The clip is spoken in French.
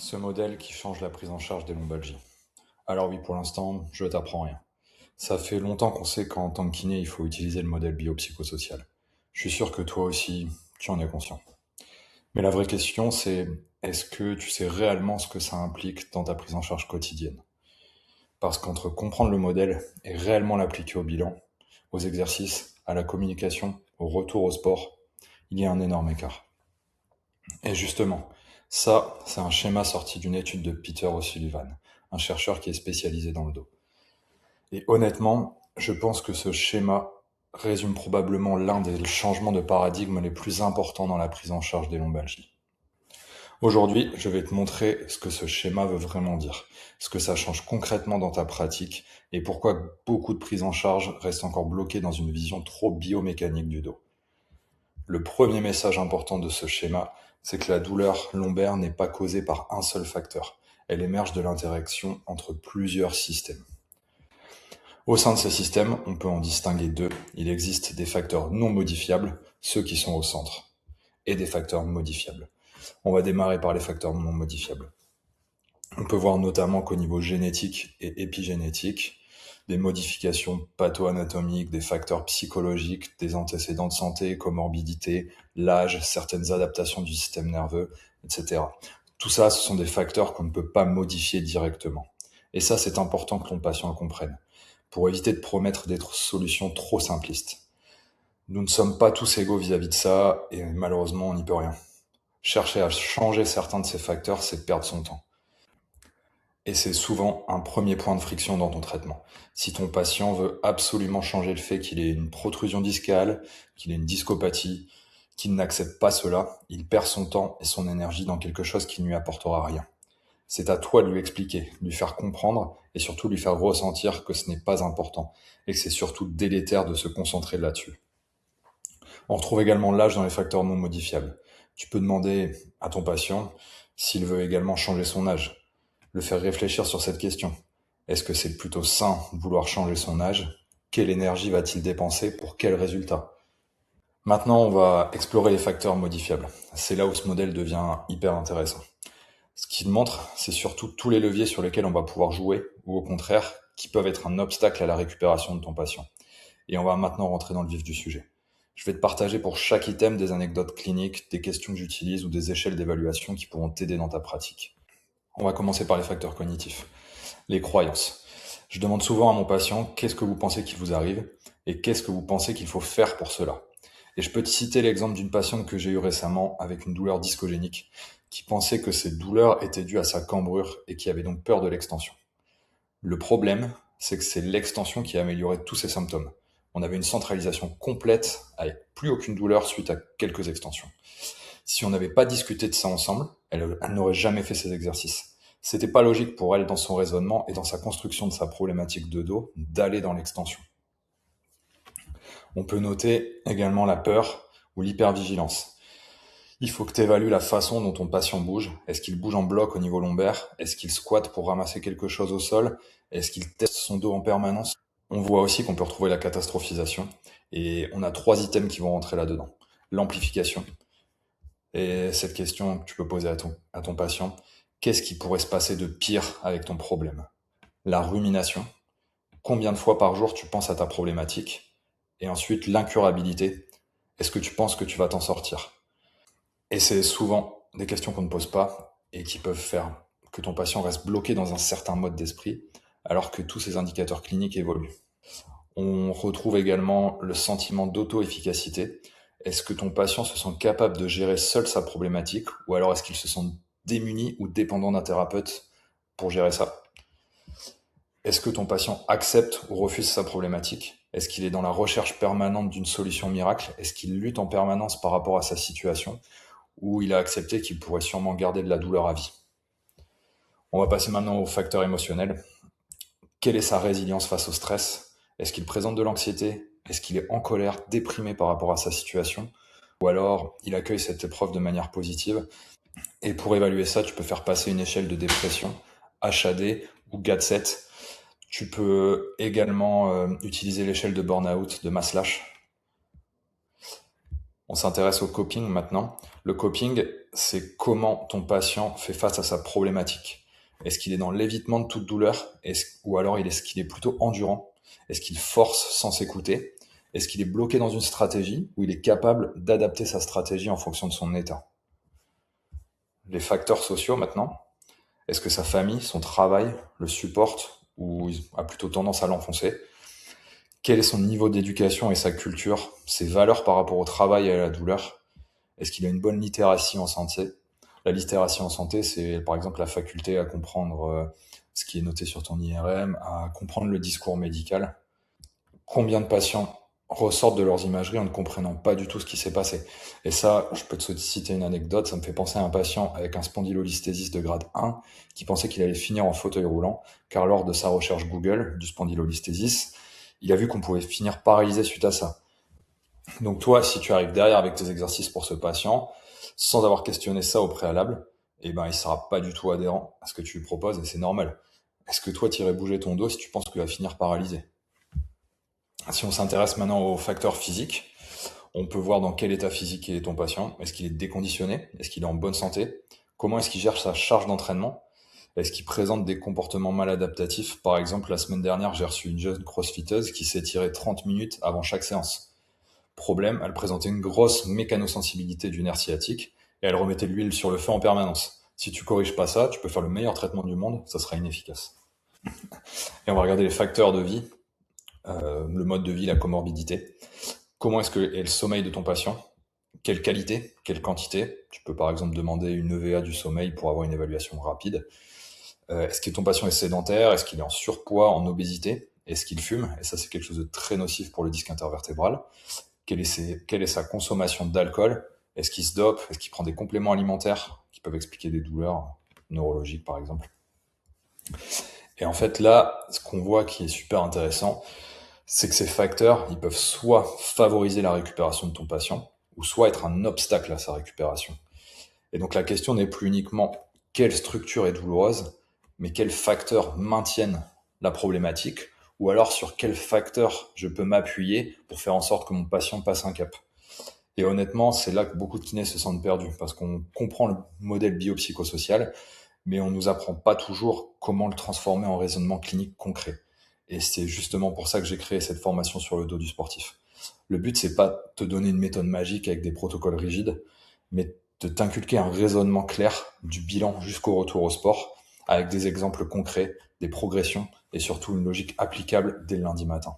Ce modèle qui change la prise en charge des lombalgies. Alors oui, pour l'instant, je t'apprends rien. Ça fait longtemps qu'on sait qu'en tant que kiné, il faut utiliser le modèle biopsychosocial. Je suis sûr que toi aussi, tu en es conscient. Mais la vraie question, c'est est-ce que tu sais réellement ce que ça implique dans ta prise en charge quotidienne? Parce qu'entre comprendre le modèle et réellement l'appliquer au bilan, aux exercices, à la communication, au retour au sport, il y a un énorme écart. Et justement, ça, c'est un schéma sorti d'une étude de Peter O'Sullivan, un chercheur qui est spécialisé dans le dos. Et honnêtement, je pense que ce schéma résume probablement l'un des changements de paradigme les plus importants dans la prise en charge des lombalgies. Aujourd'hui, je vais te montrer ce que ce schéma veut vraiment dire, ce que ça change concrètement dans ta pratique et pourquoi beaucoup de prises en charge restent encore bloquées dans une vision trop biomécanique du dos. Le premier message important de ce schéma, c'est que la douleur lombaire n'est pas causée par un seul facteur. Elle émerge de l'interaction entre plusieurs systèmes. Au sein de ces systèmes, on peut en distinguer deux. Il existe des facteurs non modifiables, ceux qui sont au centre, et des facteurs modifiables. On va démarrer par les facteurs non modifiables. On peut voir notamment qu'au niveau génétique et épigénétique, des modifications patho-anatomiques, des facteurs psychologiques, des antécédents de santé, comorbidité, l'âge, certaines adaptations du système nerveux, etc. Tout ça, ce sont des facteurs qu'on ne peut pas modifier directement. Et ça, c'est important que ton patient le comprenne, pour éviter de promettre des solutions trop simplistes. Nous ne sommes pas tous égaux vis-à-vis de ça, et malheureusement, on n'y peut rien. Chercher à changer certains de ces facteurs, c'est perdre son temps. Et c'est souvent un premier point de friction dans ton traitement. Si ton patient veut absolument changer le fait qu'il ait une protrusion discale, qu'il ait une discopathie, qu'il n'accepte pas cela, il perd son temps et son énergie dans quelque chose qui ne lui apportera rien. C'est à toi de lui expliquer, de lui faire comprendre et surtout lui faire ressentir que ce n'est pas important et que c'est surtout délétère de se concentrer là-dessus. On retrouve également l'âge dans les facteurs non modifiables. Tu peux demander à ton patient s'il veut également changer son âge, le faire réfléchir sur cette question. Est-ce que c'est plutôt sain de vouloir changer son âge? Quelle énergie va-t-il dépenser pour quel résultat? Maintenant, on va explorer les facteurs modifiables. C'est là où ce modèle devient hyper intéressant. Ce qu'il montre, c'est surtout tous les leviers sur lesquels on va pouvoir jouer, ou au contraire, qui peuvent être un obstacle à la récupération de ton patient. Et on va maintenant rentrer dans le vif du sujet. Je vais te partager pour chaque item des anecdotes cliniques, des questions que j'utilise ou des échelles d'évaluation qui pourront t'aider dans ta pratique. On va commencer par les facteurs cognitifs. Les croyances. Je demande souvent à mon patient qu'est-ce que vous pensez qu'il vous arrive et qu'est-ce que vous pensez qu'il faut faire pour cela. Et je peux te citer l'exemple d'une patiente que j'ai eue récemment avec une douleur discogénique qui pensait que cette douleur était due à sa cambrure et qui avait donc peur de l'extension. Le problème, c'est que c'est l'extension qui a amélioré tous ses symptômes. On avait une centralisation complète avec plus aucune douleur suite à quelques extensions. Si on n'avait pas discuté de ça ensemble, elle n'aurait jamais fait ces exercices. C'était pas logique pour elle dans son raisonnement et dans sa construction de sa problématique de dos d'aller dans l'extension. On peut noter également la peur ou l'hypervigilance. Il faut que tu évalues la façon dont ton patient bouge. Est-ce qu'il bouge en bloc au niveau lombaire? Est-ce qu'il squatte pour ramasser quelque chose au sol? Est-ce qu'il teste son dos en permanence? On voit aussi qu'on peut retrouver la catastrophisation. Et on a 3 items qui vont rentrer là-dedans. L'amplification. Et cette question que tu peux poser à ton patient, qu'est-ce qui pourrait se passer de pire avec ton problème? La rumination. Combien de fois par jour tu penses à ta problématique? Et ensuite, l'incurabilité. Est-ce que tu penses que tu vas t'en sortir? Et c'est souvent des questions qu'on ne pose pas et qui peuvent faire que ton patient reste bloqué dans un certain mode d'esprit alors que tous ces indicateurs cliniques évoluent. On retrouve également le sentiment d'auto-efficacité. Est-ce que ton patient se sent capable de gérer seul sa problématique ou alors est-ce qu'il se sent démuni ou dépendant d'un thérapeute pour gérer ça? Est-ce que ton patient accepte ou refuse sa problématique? Est-ce qu'il est dans la recherche permanente d'une solution miracle? Est-ce qu'il lutte en permanence par rapport à sa situation? Ou il a accepté qu'il pourrait sûrement garder de la douleur à vie? On va passer maintenant au facteur émotionnel. Quelle est sa résilience face au stress? Est-ce qu'il présente de l'anxiété? Est-ce qu'il est en colère, déprimé par rapport à sa situation? Ou alors, il accueille cette épreuve de manière positive? Et pour évaluer ça, tu peux faire passer une échelle de dépression, HAD ou GAD-7. Tu peux également utiliser l'échelle de burn-out de Maslach. On s'intéresse au coping maintenant. Le coping, c'est comment ton patient fait face à sa problématique. Est-ce qu'il est dans l'évitement de toute douleur, ou alors est-ce qu'il est plutôt endurant? Est-ce qu'il force sans s'écouter? Est-ce qu'il est bloqué dans une stratégie ou il est capable d'adapter sa stratégie en fonction de son état? Les facteurs sociaux maintenant. Est-ce que sa famille, son travail, le supporte ou il a plutôt tendance à l'enfoncer? Quel est son niveau d'éducation et sa culture, ses valeurs par rapport au travail et à la douleur? Est-ce qu'il a une bonne littératie en santé? La littératie en santé, c'est par exemple la faculté à comprendre ce qui est noté sur ton IRM, à comprendre le discours médical. Combien de patients ressortent de leurs imageries en ne comprenant pas du tout ce qui s'est passé? Et ça, je peux te citer une anecdote, ça me fait penser à un patient avec un spondylolisthésis de grade 1 qui pensait qu'il allait finir en fauteuil roulant, car lors de sa recherche Google du spondylolisthésis, il a vu qu'on pouvait finir paralysé suite à ça. Donc toi, si tu arrives derrière avec tes exercices pour ce patient, sans avoir questionné ça au préalable, eh ben, il sera pas du tout adhérent à ce que tu lui proposes et c'est normal. Est-ce que toi, tu irais bouger ton dos si tu penses qu'il va finir paralysé? Si on s'intéresse maintenant aux facteurs physiques, on peut voir dans quel état physique est ton patient. Est-ce qu'il est déconditionné? Est-ce qu'il est en bonne santé? Comment est-ce qu'il gère sa charge d'entraînement? Est-ce qu'il présente des comportements mal adaptatifs? Par exemple, la semaine dernière, j'ai reçu une jeune crossfiteuse qui s'est tirée 30 minutes avant chaque séance. Problème, elle présentait une grosse mécanosensibilité du nerf sciatique et elle remettait de l'huile sur le feu en permanence. Si tu corriges pas ça, tu peux faire le meilleur traitement du monde, ça sera inefficace. Et on va regarder les facteurs de vie, le mode de vie, la comorbidité. Comment est-ce que est le sommeil de ton patient? Quelle qualité? Quelle quantité? Tu peux par exemple demander une EVA du sommeil pour avoir une évaluation rapide. Est-ce que ton patient est sédentaire? Est-ce qu'il est en surpoids, en obésité? Est-ce qu'il fume? Et ça, c'est quelque chose de très nocif pour le disque intervertébral. Quelle est sa consommation d'alcool? Est-ce qu'il se dope? Est-ce qu'il prend des compléments alimentaires qui peuvent expliquer des douleurs neurologiques, par exemple? Et en fait, là, ce qu'on voit qui est super intéressant, c'est que ces facteurs, ils peuvent soit favoriser la récupération de ton patient, ou soit être un obstacle à sa récupération. Et donc la question n'est plus uniquement quelle structure est douloureuse, mais quels facteurs maintiennent la problématique, ou alors sur quels facteurs je peux m'appuyer pour faire en sorte que mon patient passe un cap. Et honnêtement, c'est là que beaucoup de kinés se sentent perdus, parce qu'on comprend le modèle biopsychosocial, mais on nous apprend pas toujours comment le transformer en raisonnement clinique concret. Et c'est justement pour ça que j'ai créé cette formation sur le dos du sportif. Le but, c'est pas te donner une méthode magique avec des protocoles rigides, mais de t'inculquer un raisonnement clair du bilan jusqu'au retour au sport, avec des exemples concrets, des progressions et surtout une logique applicable dès le lundi matin.